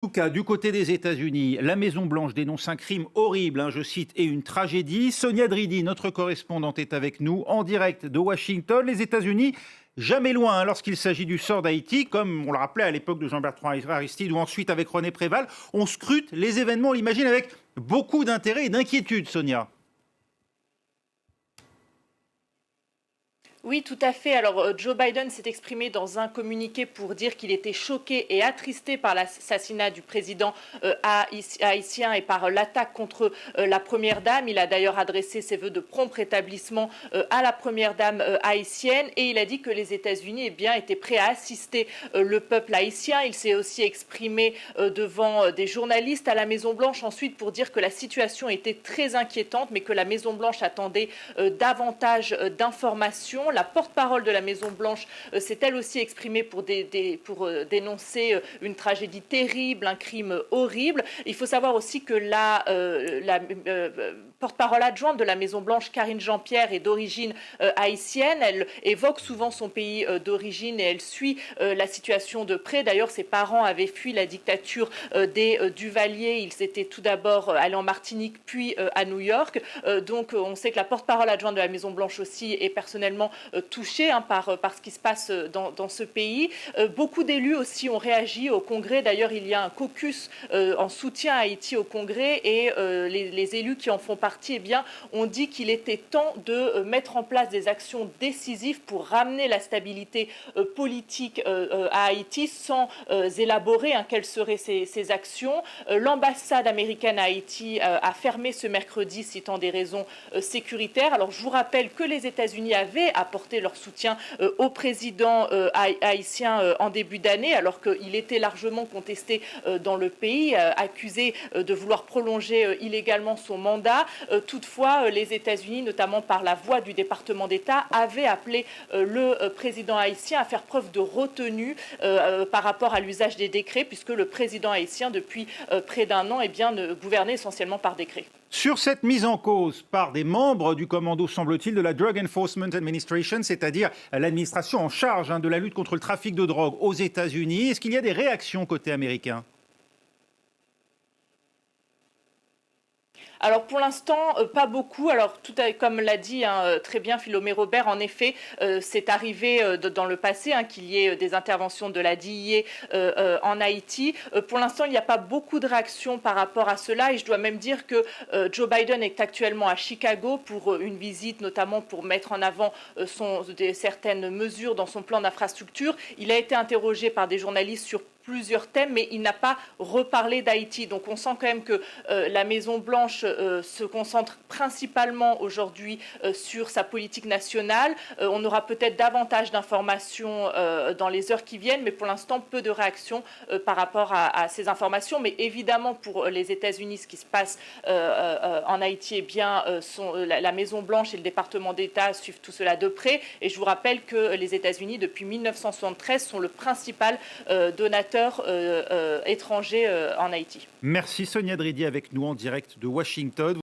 En tout cas, du côté des États-Unis, la Maison-Blanche dénonce un crime horrible, je cite, et une tragédie. Sonia Dridi, notre correspondante, est avec nous en direct de Washington. Les États-Unis, jamais loin lorsqu'il s'agit du sort d'Haïti, comme on le rappelait à l'époque de Jean-Bertrand Aristide ou ensuite avec René Préval. On scrute les événements, on l'imagine, avec beaucoup d'intérêt et d'inquiétude, Sonia. Oui, tout à fait. Alors, Joe Biden s'est exprimé dans un communiqué pour dire qu'il était choqué et attristé par l'assassinat du président haïtien et par l'attaque contre la Première Dame. Il a d'ailleurs adressé ses vœux de prompt rétablissement à la Première Dame haïtienne et il a dit que les États-Unis étaient prêts à assister le peuple haïtien. Il s'est aussi exprimé devant des journalistes à la Maison-Blanche ensuite pour dire que la situation était très inquiétante, mais que la Maison-Blanche attendait davantage d'informations. La porte-parole de la Maison-Blanche s'est elle aussi exprimée pour dénoncer une tragédie terrible, un crime horrible. Il faut savoir aussi que la porte-parole adjointe de la Maison-Blanche, Karine Jean-Pierre, est d'origine haïtienne. Elle évoque souvent son pays d'origine et elle suit la situation de près. D'ailleurs, ses parents avaient fui la dictature des Duvalier. Ils étaient tout d'abord allés en Martinique, puis à New York. Donc, on sait que la porte-parole adjointe de la Maison-Blanche aussi est personnellement touchés par ce qui se passe dans ce pays. Beaucoup d'élus aussi ont réagi au Congrès. D'ailleurs, il y a un caucus en soutien à Haïti au Congrès et les élus qui en font partie ont dit qu'il était temps de mettre en place des actions décisives pour ramener la stabilité politique à Haïti sans élaborer quelles seraient ces actions. L'ambassade américaine à Haïti a fermé ce mercredi, citant des raisons sécuritaires. Alors, je vous rappelle que les États-Unis avaient apporté leur soutien au président haïtien en début d'année, alors qu'il était largement contesté dans le pays, accusé de vouloir prolonger illégalement son mandat. Toutefois, les États-Unis, notamment par la voix du département d'État, avaient appelé le président haïtien à faire preuve de retenue par rapport à l'usage des décrets, puisque le président haïtien, depuis près d'un an, ne gouvernait essentiellement par décret. Sur cette mise en cause par des membres du commando, semble-t-il, de la Drug Enforcement Administration, c'est-à-dire l'administration en charge de la lutte contre le trafic de drogue aux États-Unis, est-ce qu'il y a des réactions côté américain ? Alors pour l'instant, pas beaucoup. Alors comme l'a dit très bien Philomé Robert, en effet, c'est arrivé dans le passé qu'il y ait des interventions de la DIA en Haïti. Pour l'instant, il n'y a pas beaucoup de réactions par rapport à cela et je dois même dire que Joe Biden est actuellement à Chicago pour une visite, notamment pour mettre en avant certaines mesures dans son plan d'infrastructure. Il a été interrogé par des journalistes sur plusieurs thèmes, mais il n'a pas reparlé d'Haïti. Donc on sent quand même que la Maison-Blanche se concentre principalement aujourd'hui sur sa politique nationale. On aura peut-être davantage d'informations dans les heures qui viennent, mais pour l'instant, peu de réactions par rapport à ces informations. Mais évidemment, pour les États-Unis, ce qui se passe en Haïti, la Maison-Blanche et le département d'État suivent tout cela de près. Et je vous rappelle que les États-Unis, depuis 1973, sont le principal donateur étrangers en Haïti. Merci Sonia Dridi avec nous en direct de Washington.